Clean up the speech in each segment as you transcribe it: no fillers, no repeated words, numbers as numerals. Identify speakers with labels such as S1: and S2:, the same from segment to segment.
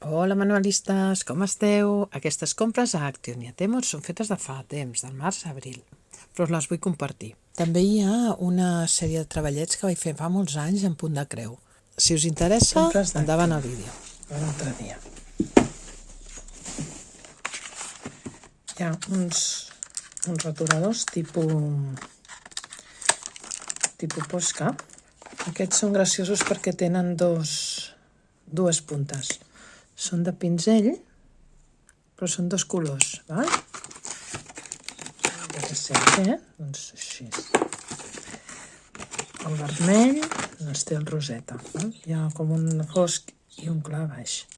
S1: Hola manualistes, com esteu? Aquestes compres a Action i a Temu són fetes de fa temps, del març a abril, però us les vull compartir. També hi ha una sèrie de treballets que vaig fer fa molts anys en punt de creu. Si us interessa, endavant el vídeo.
S2: L'altre dia. Hi ha uns retoladors tipus Posca. Aquests són graciosos perquè tenen dues puntes. Són de pinzell, però són dos colors, val? Ja sé què, doncs així. El vermell doncs té el roseta, val? Hi ha com un fosc i un clar baix.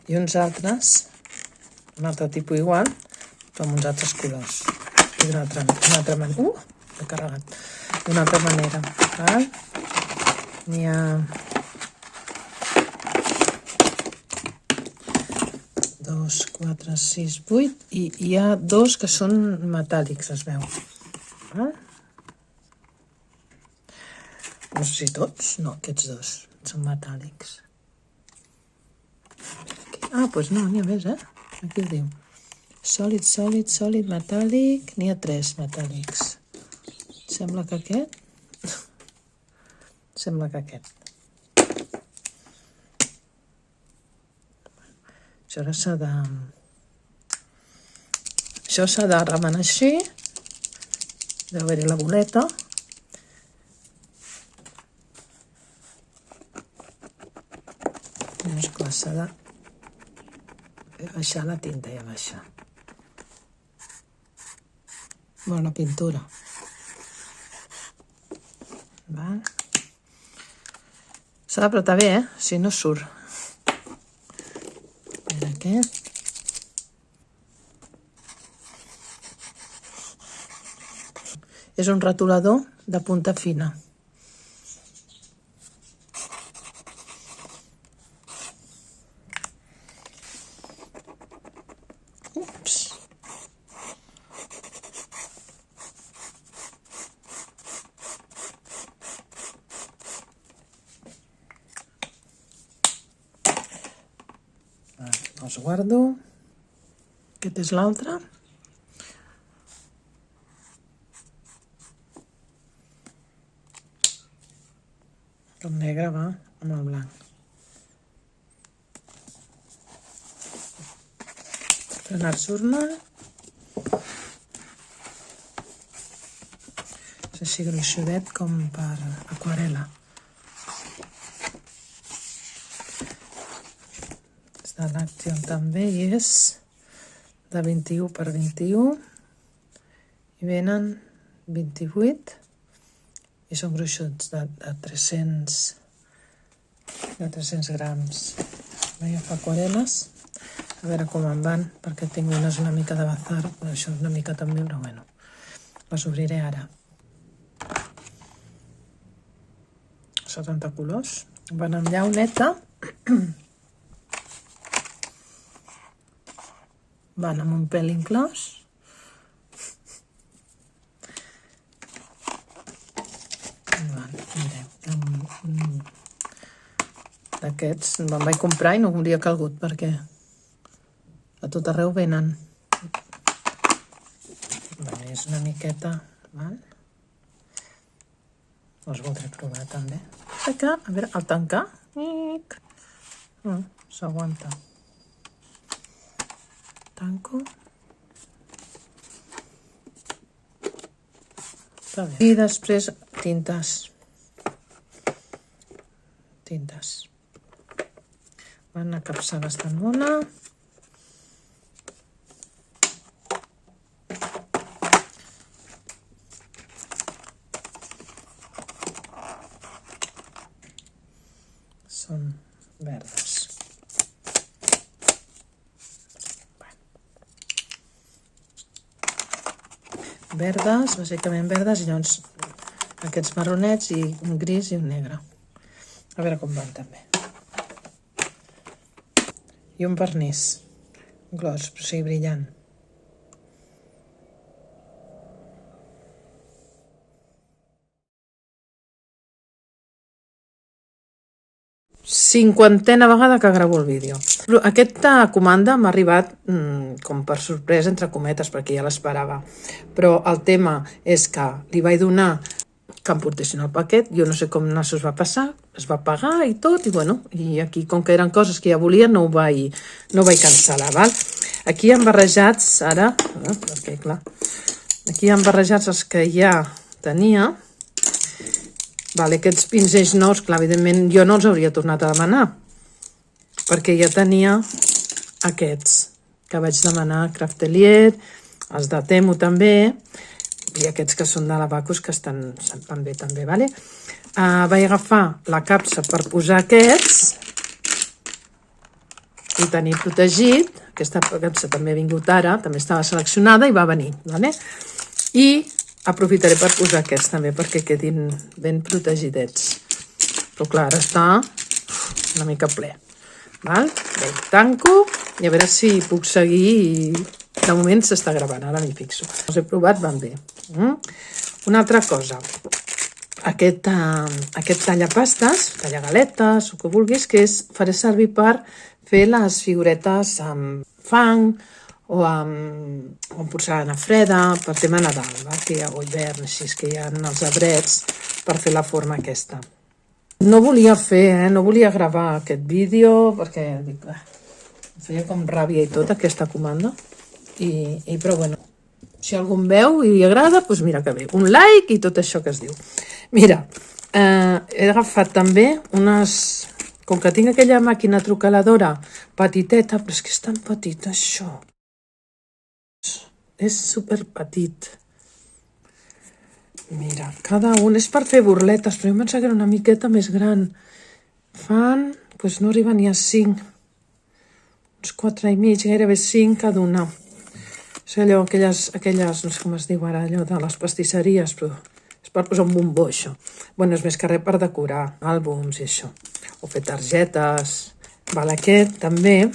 S2: I uns altres, un altre tipus igual, però amb uns altres colors. I d'una altra manera. He carregat. D'una altra manera, val? N'hi ha 2, 4, 6, 8 i hi ha 2 que són metàl·lics, es veu. Val? No sé si tots, no, aquests 2 són metàl·lics. Doncs no, n'hi ha més, Aquí ho diu. Sòlid, sòlid, sòlid, metàl·lic. N'hi ha 3 metàl·lics. Sembla que aquest. Això s'ha de remenar així. Deu haver-hi la boleta. I esclar, s'ha de baixar la tinta i a baixar. Bona pintura. Val? S'ha d'apretar bé, si no surt. Mira aquest. És un retolador de punta fina. Ups. Els guardo. Aquest és l'altre. El negre va amb el blanc. Frenar-se-ne. És així gruixudet com per aquarel·la. És de l'Action també i és de 21 per 21 i venen 28 i són gruixuts de 300 grams. Vaig agafar aquarel·les, a veure com em van, perquè tinc unes una mica de bazar, però això és una mica també, però bueno, les obriré ara. 70 colors, van amb llauneta, van amb un pèl inclòs, mireu, d'aquests me'n vaig comprar i no m'hauria calgut perquè a tot arreu venen. És una miqueta, val? Els voldré provar també. A veure, al tancar, s'aguanta. Tanco. Està bé. I després tintes. Van una capsa bastant bona. Són verdes. Verdes, bàsicament verdes, i llavors aquests marronets i un gris i un negre. A veure com van també. I un vernís gros, però sigui brillant. 50a vegada que gravo el vídeo. Aquesta comanda m'ha arribat com per sorpresa, entre cometes, perquè ja l'esperava. Però el tema és que li vaig donar que em portessin el paquet, jo no sé com nassos va passar, es va pagar i tot, i bueno, i aquí com que eren coses que ja volia no ho vaig cancel·lar, val? Aquí hi ha barrejats, ara, perquè clar, aquí hi ha barrejats els que ja tenia, vale, aquests pinzells nous, clar, evidentment jo no els hauria tornat a demanar, perquè ja tenia aquests que vaig demanar a Craftelier, els de Temu també, i aquests que són de l'Abacus que estan bé també, vale? Vaig agafar la capsa per posar aquests i tenir protegit. Aquesta capsa també ha vingut ara, també estava seleccionada i va venir, vale? I aprofitaré per posar aquests també perquè quedin ben protegidets. Però clar, ara està una mica ple, val? Bé, tanco i a veure si puc seguir i de moment s'està gravant, ara m'hi fixo. Els he provat, van bé. Una altra cosa, aquest tallapastes, tallagaletes, o que vulguis, que faré servir per fer les figuretes amb fang o amb porcellana freda, per tema Nadal, o hivern, així que hi ha els arbrets per fer la forma aquesta. No volia no volia gravar aquest vídeo perquè em feia com ràbia i tot aquesta comanda, però bueno, si algú em veu i li agrada, doncs mira que bé. Un like i tot això que es diu. Mira, he agafat també unes... Com que tinc aquella màquina trucaladora petiteta, però és que és tan petit això. És superpetit. Mira, cada un és per fer burletes, però jo em pensava que era una miqueta més gran. Fan, doncs no arriba ni a 5. Uns 4 i mig, gairebé 5 cada una. És allò, aquelles, no sé com es diu ara, allò de les pastisseries, però és per posar un bombó, això. Bueno, és més que res per decorar àlbums i això. O fer targetes. Val, aquest també.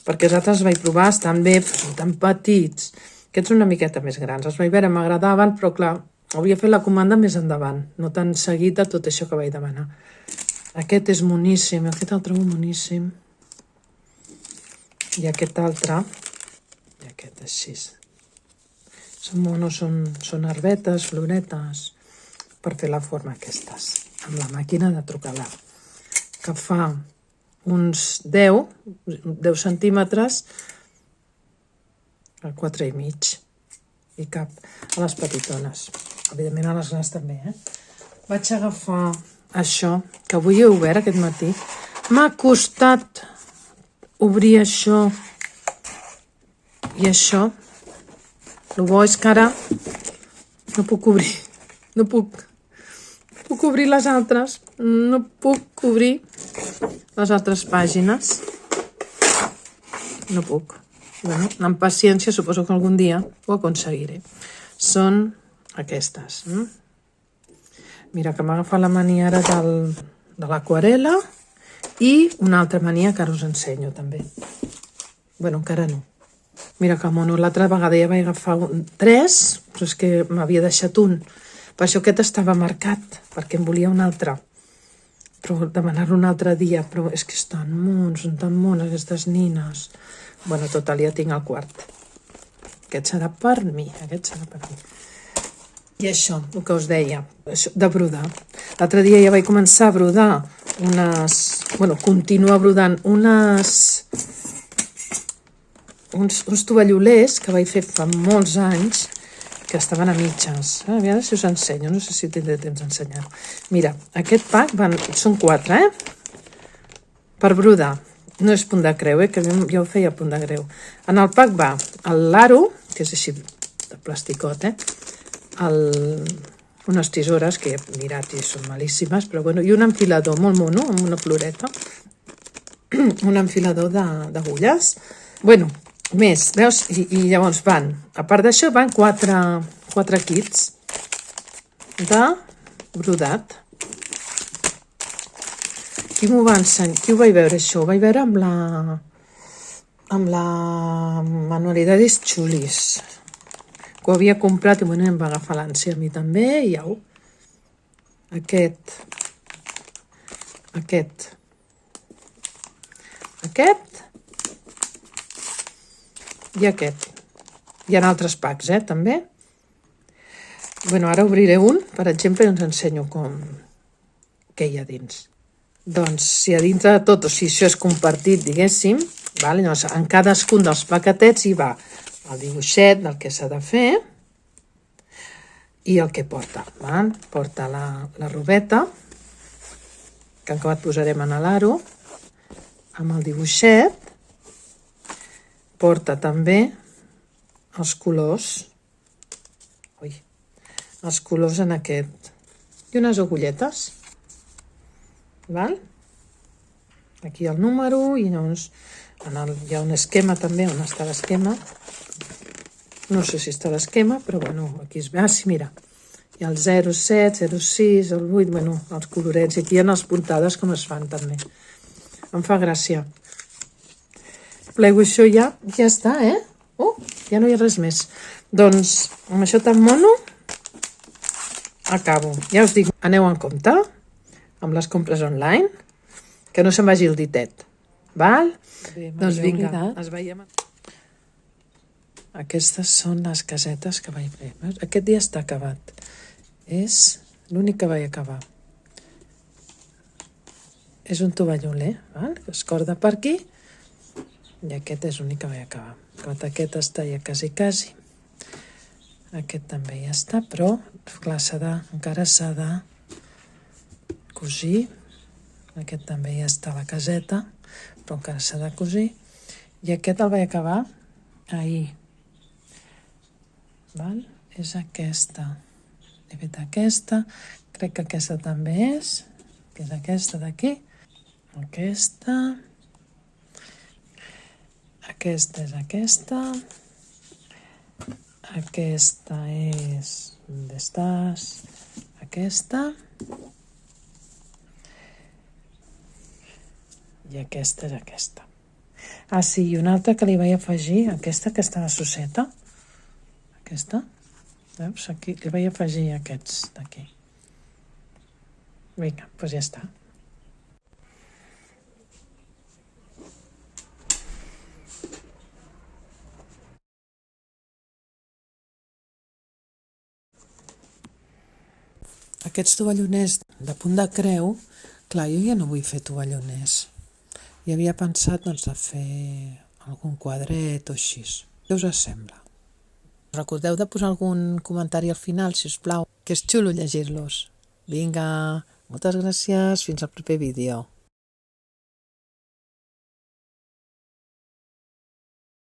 S2: Perquè els altres els vaig provar, estan bé, són tan petits. Aquests són una miqueta més grans. Els vaig veure, m'agradaven, però clar, hauria fet la comanda més endavant, no tan seguit a tot això que vaig demanar. Aquest és moníssim, aquest el trobo moníssim. I aquest altre, i aquest així. Són monos, són herbetes, floretes, per fer la forma aquestes, amb la màquina de trucalar, que fa uns 10 centímetres a 4 i mig, i cap a les petitones. Evidentment a les grans també, Vaig agafar això, que avui he obert aquest matí. M'ha costat obrir això i això. El bo és que ara no puc obrir. No puc obrir les altres. No puc obrir les altres pàgines. No puc. Bueno, amb paciència suposo que algun dia ho aconseguiré. Són aquestes. Mira, que m'ha agafat la mania ara de l'aquarela i una altra mania que ara us ensenyo també. Bueno, encara no. Mira que mono, l'altra vegada ja vaig agafar 3, però és que m'havia deixat un. Per això aquest estava marcat, perquè em volia un altre. Però demanar-lo un altre dia, però és que són tan mones aquestes nines. Bueno, total, ja tinc el quart. Aquest serà per mi, I això, el que us deia, de brodar. L'altre dia ja vaig començar a brodar continuar brodant uns tovallolers que vaig fer fa molts anys, que estaven a mitges. A veure si us ensenyo, no sé si tindré temps d'ensenyar-ho. Mira, aquest pack són 4, per brodar. No és punt de creu, que jo ho feia punt de creu. En el pack va l'aro, que és així de plasticot, unes tisores, que he mirat i són malíssimes, però bueno, i un enfilador molt mono, amb una floreta, un enfilador d'agulles. Bueno, més, veus? I llavors a part d'això, van 4 kits de brodat. Qui m'ho va ensenyar? Qui ho vaig veure, això? Ho vaig veure amb la Manualidades Chulis. Que ho havia comprat i bueno, em va agafar l'ànsia a mi també i au. aquest, i aquest. Hi ha altres packs, també. Bueno, ara obriré un, per exemple, i us ensenyo què hi ha dins. Doncs, si a dintre de tot, o si això és compartit, diguéssim, llavors en cadascun dels paquetets hi va el dibuixet del que s'ha de fer i el que porta. Porta la robeta, que en acabat posarem en l'aro, amb el dibuixet. Porta també els colors. Els colors en aquest. I unes agulletes. Aquí el número i llavors hi ha un esquema també, on està l'esquema. No sé si està l'esquema, però bueno, aquí es veu. Sí, mira, hi ha el 07, 06, el 8, bueno, els colorets. I aquí hi ha les puntades com es fan també. Em fa gràcia. Plego això ja està, ja no hi ha res més. Doncs, amb això tan mono, acabo. Ja us dic, aneu en compte amb les compres online, que no se'n vagi el ditet. Doncs vinga, ens veiem. Aquestes són les casetes que vaig fer. Aquest dia està acabat. És l'únic que vaig acabar. És un tovalloler, que es corda per aquí, i aquest és l'únic que vaig acabar. Aquest està ja quasi. Aquest també ja està, però clar, encara s'ha de cosir. Aquest també ja està a la caseta, però encara s'ha de cosir. I aquest el vaig acabar ahir. És aquesta. He fet aquesta. Crec que aquesta també és, que és aquesta d'aquí. Aquesta. Aquesta és aquesta. Aquesta és... On estàs? Aquesta. I aquesta és aquesta. Ah, sí, i una altra que li vaig afegir, aquesta que està a la sosseta. Aquesta. Veus? Aquí li vaig afegir aquests d'aquí. Vinga, doncs ja està. Aquests tovalloners de punt de creu, clar, jo ja no vull fer tovalloners. I havia pensat, de fer algun quadret o així. Què us sembla? Recordeu de posar algun comentari al final, si us plau, que és xulo llegir-los. Vinga, moltes gràcies, fins al proper vídeo.